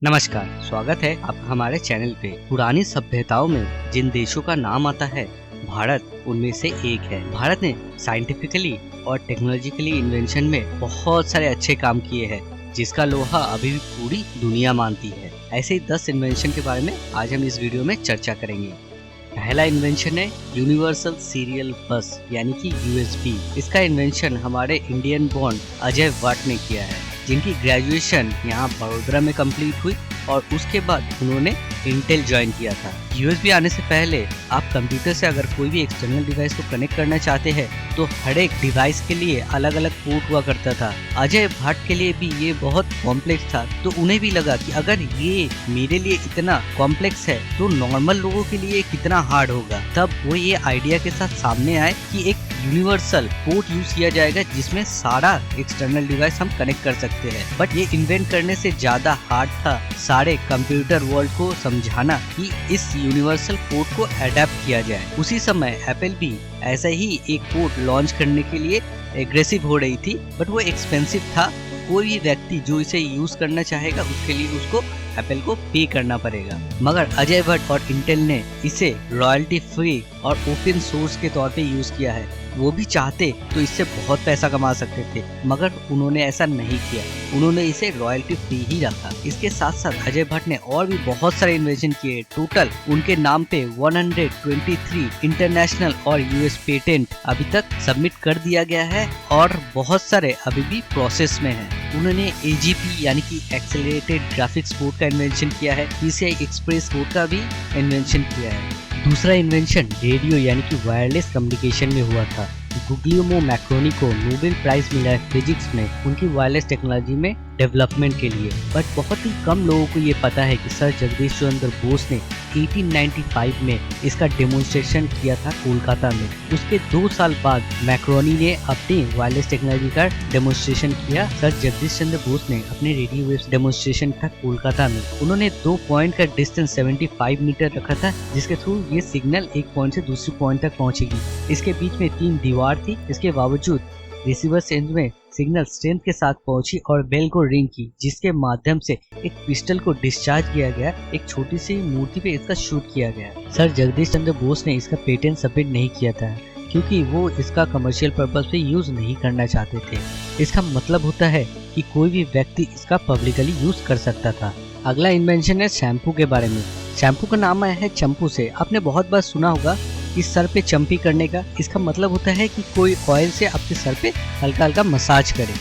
नमस्कार, स्वागत है आपका हमारे चैनल पे। पुरानी सभ्यताओं में जिन देशों का नाम आता है, भारत उनमें से एक है। भारत ने साइंटिफिकली और टेक्नोलॉजिकली इन्वेंशन में बहुत सारे अच्छे काम किए हैं, जिसका लोहा अभी भी पूरी दुनिया मानती है। ऐसे ही 10 इन्वेंशन के बारे में आज हम इस वीडियो में चर्चा करेंगे। पहला इन्वेंशन है यूनिवर्सल सीरियल बस यानी कि यूएसबी। इसका इन्वेंशन हमारे इंडियन बॉर्न अजय भट्ट ने किया है, जिनकी ग्रेजुएशन यहाँ बड़ोदरा में कंप्लीट हुई और उसके बाद उन्होंने इंटेल ज्वाइन किया था। यूएसबी आने से पहले आप कंप्यूटर से अगर कोई भी एक्सटर्नल डिवाइस को कनेक्ट करना चाहते हैं तो हर एक डिवाइस के लिए अलग अलग पोर्ट हुआ करता था। अजय भट्ट के लिए भी ये बहुत कॉम्प्लेक्स था, तो उन्हें भी लगा कि अगर ये मेरे लिए इतना कॉम्प्लेक्स है तो नॉर्मल लोगों के लिए कितना हार्ड होगा। तब वो ये आइडिया के साथ सामने आए कि एक यूनिवर्सल पोर्ट यूज किया जाएगा जिसमें सारा एक्सटर्नल डिवाइस हम कनेक्ट कर सकते हैं। बट ये इन्वेंट करने से ज्यादा हार्ड था सारे कंप्यूटर वर्ल्ड को समझाना कि इस यूनिवर्सल पोर्ट को अडेप्ट किया जाए। उसी समय एप्पल भी ऐसा ही एक पोर्ट लॉन्च करने के लिए एग्रेसिव हो रही थी, बट वो एक्सपेंसिव था। कोई भी व्यक्ति जो इसे यूज करना चाहेगा उसके लिए उसको एप्पल को पे करना पड़ेगा। मगर अजय भट्ट और इंटेल ने इसे रॉयल्टी फ्री और ओपन सोर्स के तौर पे यूज किया है। वो भी चाहते तो इससे बहुत पैसा कमा सकते थे, मगर उन्होंने ऐसा नहीं किया। उन्होंने इसे रॉयल्टी फ्री ही रखा। इसके साथ साथ अजय भट्ट ने और भी बहुत सारे इन्वेंशन किए। टोटल उनके नाम पे 123 इंटरनेशनल और यूएस पेटेंट अभी तक सबमिट कर दिया गया है और बहुत सारे अभी भी प्रोसेस में हैं। उन्होंने AGP यानी कि एक्सेलरेटेड ग्राफिक्स पोर्ट का इन्वेंशन किया है। PCI एक्सप्रेस पोर्ट का भी इन्वेंशन किया है। दूसरा इन्वेंशन रेडियो यानी कि वायरलेस कम्युनिकेशन में हुआ था। गुग्लियोमो मैक्रोनी को नोबेल प्राइज मिला है फिजिक्स में उनकी वायरलेस टेक्नोलॉजी में डेवलपमेंट के लिए। बट बहुत ही कम लोगों को ये पता है कि सर जगदीश चंद्र बोस ने 1895 में इसका डेमोन्स्ट्रेशन किया था कोलकाता में। उसके 2 साल बाद मैक्रोनी ने अपनी वायरलेस टेक्नोलॉजी का डेमोन्स्ट्रेशन किया। सर जगदीश चंद्र बोस ने अपने रेडियो वेव्स डेमोन्स्ट्रेशन था कोलकाता में। उन्होंने 2 पॉइंट का डिस्टेंस 75 मीटर रखा था, जिसके थ्रू ये सिग्नल एक पॉइंट से दूसरे पॉइंट तक पहुंचेगी। इसके बीच में 3 दीवार थी। इसके बावजूद रिसीवर एंड में सिग्नल स्ट्रेंथ के साथ पहुंची और बेल को रिंग की, जिसके माध्यम से एक पिस्टल को डिस्चार्ज किया गया। एक छोटी सी मूर्ति पे इसका शूट किया गया। सर जगदीश चंद्र बोस ने इसका पेटेंट सबमिट नहीं किया था क्योंकि वो इसका कमर्शियल पर्पस पे यूज नहीं करना चाहते थे। इसका मतलब होता है कि कोई भी व्यक्ति इसका पब्लिकली यूज कर सकता था। अगला इन्वेंशन है शैम्पू के बारे में। शैम्पू का नाम आया है चंपू से। आपने बहुत बार सुना होगा इस सर पे चंपी करने का। इसका मतलब होता है कि कोई ऑयल से आपके सर पे हल्का हल्का मसाज करे,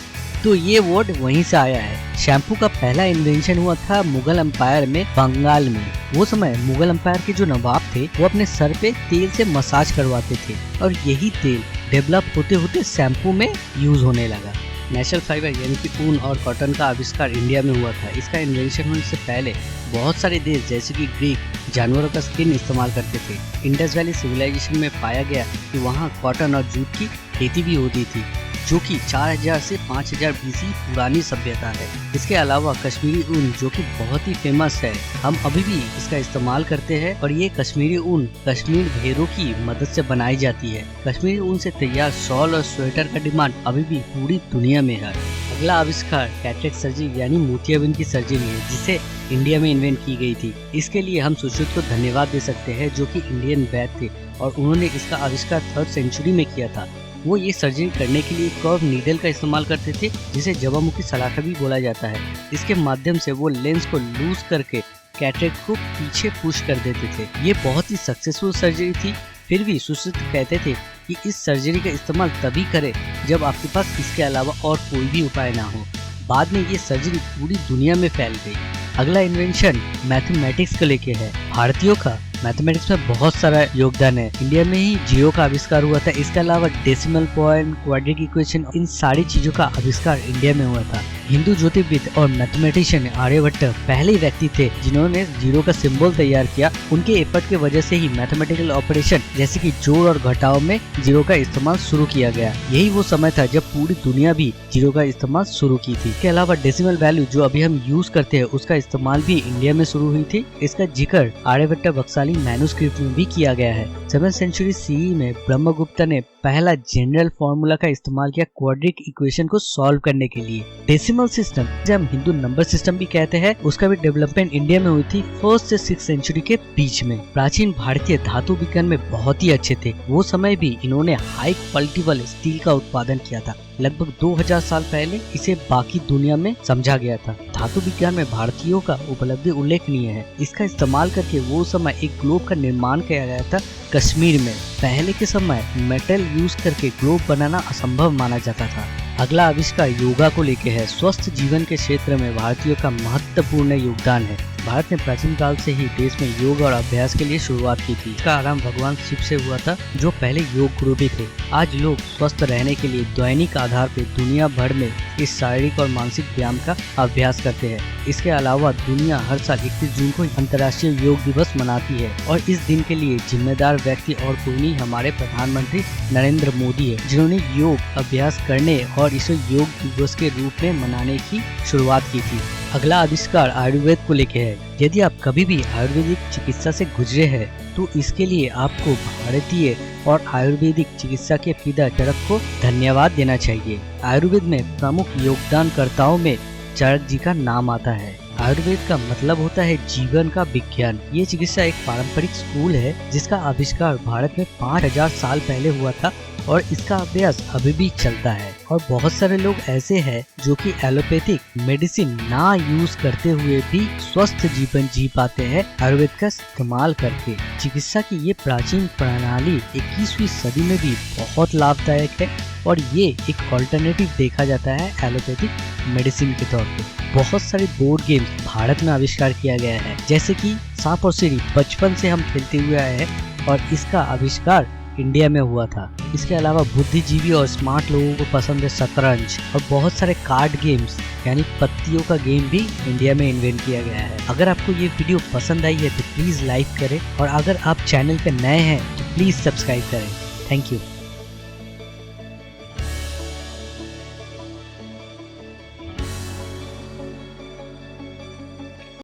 तो ये वर्ड वहीं से आया है। शैम्पू का पहला इन्वेंशन हुआ था मुगल एम्पायर में, बंगाल में। वो समय मुगल एम्पायर के जो नवाब थे वो अपने सर पे तेल से मसाज करवाते थे और यही तेल डेवलप होते होते शैम्पू में यूज होने लगा। नेचुरल फाइबर यानी कि ऊन और कॉटन का आविष्कार इंडिया में हुआ था। इसका इन्वेंशन होने से पहले बहुत सारे देश जैसे कि ग्रीक जानवरों का स्किन इस्तेमाल करते थे। इंडस वैली सिविलाइजेशन में पाया गया कि वहाँ कॉटन और जूट की खेती भी होती थी, जो कि 4000 से 5000 BC पुरानी सभ्यता है। इसके अलावा कश्मीरी ऊन जो कि बहुत ही फेमस है, हम अभी भी इसका इस्तेमाल करते हैं और ये कश्मीरी ऊन कश्मीर भेड़ों की मदद से बनाई जाती है। कश्मीरी ऊन से तैयार शॉल और स्वेटर का डिमांड अभी भी पूरी दुनिया में है। अगला आविष्कार कैटरेक्ट सर्जरी यानी मोतियाबिंद की सर्जरी है, जिसे इंडिया में इन्वेंट की गई थी। इसके लिए हम सुश्रुत को धन्यवाद दे सकते हैं, जो कि इंडियन वैद्य थे और उन्होंने इसका आविष्कार 3rd सेंचुरी में किया था। वो ये सर्जरी करने के लिए कर्व नीडल का इस्तेमाल करते थे, जिसे जवामुखी सलाखा भी बोला जाता है। इसके माध्यम से वो लेंस को लूज करके कैटरेक्ट को पीछे पुश कर देते थे। ये बहुत ही सक्सेसफुल सर्जरी थी। फिर भी सुश्रुत कहते थे कि इस सर्जरी का इस्तेमाल तभी करें जब आपके पास इसके अलावा और कोई भी उपाय ना हो। बाद में ये सर्जरी पूरी दुनिया में फैल गई। अगला इन्वेंशन मैथमेटिक्स को लेके है। भारतीयों का मैथमेटिक्स में बहुत सारा योगदान है। इंडिया में ही जीरो का आविष्कार हुआ था। इसके अलावा डेसिमल पॉइंट, क्वाड्रेटिक इक्वेशन, इन सारी चीजों का आविष्कार इंडिया में हुआ था। हिंदू ज्योतिर्विद और मैथमेटिशियन आर्यभट्ट पहले व्यक्ति थे जिन्होंने जीरो का सिंबल तैयार किया। उनके एफर्ट की वजह से ही मैथमेटिकल ऑपरेशन जैसे कि जोड़ और घटाव में जीरो का इस्तेमाल शुरू किया गया। यही वो समय था जब पूरी दुनिया भी जीरो का इस्तेमाल शुरू की थी। इसके अलावा डेसिमल वैल्यू जो अभी हम यूज करते हैं उसका इस्तेमाल भी इंडिया में शुरू हुई थी। इसका जिक्र आर्यभट्ट बक्साली मैन्युस्क्रिप्ट में भी किया गया है। 7th सेंचुरी CE में ब्रह्मगुप्त ने पहला जनरल फॉर्मूला का इस्तेमाल किया क्वाड्रेटिक इक्वेशन को सॉल्व करने के लिए। डेसिमल डेसिमल सिस्टम, जब हम हिंदू नंबर सिस्टम भी कहते हैं, उसका भी डेवलपमेंट इंडिया में हुई थी 1st से 6th सेंचुरी के बीच में। प्राचीन भारतीय धातु विज्ञान में बहुत ही अच्छे थे। वो समय भी इन्होंने हाई क्वालिटी वाले स्टील का उत्पादन किया था। लगभग 2000 साल पहले इसे बाकी दुनिया में समझा गया था। धातु विज्ञान में भारतीयों का उपलब्धि उल्लेखनीय है। इसका इस्तेमाल करके वो समय एक ग्लोब का निर्माण किया गया था कश्मीर में। पहले के समय मेटल यूज करके ग्लोब बनाना असंभव माना जाता था। अगला आविष्कार योगा को लेके है। स्वस्थ जीवन के क्षेत्र में भारतीयों का महत्वपूर्ण योगदान है। भारत ने प्राचीन काल से ही देश में योग और अभ्यास के लिए शुरुआत की थी। इसका आरंभ भगवान शिव से हुआ था, जो पहले योग गुरु भी थे। आज लोग स्वस्थ रहने के लिए दैनिक आधार पर दुनिया भर में इस शारीरिक और मानसिक व्यायाम का अभ्यास करते हैं। इसके अलावा दुनिया हर साल 31 जून को अंतर्राष्ट्रीय योग दिवस मनाती है और इस दिन के लिए जिम्मेदार व्यक्ति और कोई नहीं, हमारे प्रधानमंत्री नरेंद्र मोदी है, जिन्होंने योग अभ्यास करने और इसे योग दिवस के रूप में मनाने की शुरुआत की थी। अगला आविष्कार आयुर्वेद को लेके है। यदि आप कभी भी आयुर्वेदिक चिकित्सा से गुजरे हैं तो इसके लिए आपको भारतीय और आयुर्वेदिक चिकित्सा के पिता चरक को धन्यवाद देना चाहिए। आयुर्वेद में प्रमुख योगदानकर्ताओं में चरक जी का नाम आता है। आयुर्वेद का मतलब होता है जीवन का विज्ञान। ये चिकित्सा एक पारंपरिक स्कूल है जिसका आविष्कार भारत में 5000 साल पहले हुआ था और इसका अभ्यास अभी भी चलता है। और बहुत सारे लोग ऐसे हैं जो कि एलोपैथिक मेडिसिन ना यूज करते हुए भी स्वस्थ जीवन जी पाते हैं आयुर्वेद का इस्तेमाल करके। चिकित्सा की ये प्राचीन प्रणाली 21वीं सदी में भी बहुत लाभदायक है और ये एक ऑल्टरनेटिव देखा जाता है एलोपैथिक मेडिसिन के तौर पे। बहुत सारे बोर्ड गेम्स भारत में आविष्कार किया गया है, जैसे कि सांप और सीढ़ी बचपन से हम खेलते हुए आए हैं और इसका आविष्कार इंडिया में हुआ था। इसके अलावा बुद्धिजीवी और स्मार्ट लोगों को पसंद है शतरंज और बहुत सारे कार्ड गेम्स यानी पत्तियों का गेम भी इंडिया में इन्वेंट किया गया है। अगर आपको ये वीडियो पसंद आई है तो प्लीज लाइक करें और अगर आप चैनल पे नए हैं तो प्लीज सब्सक्राइब करें। Thank you.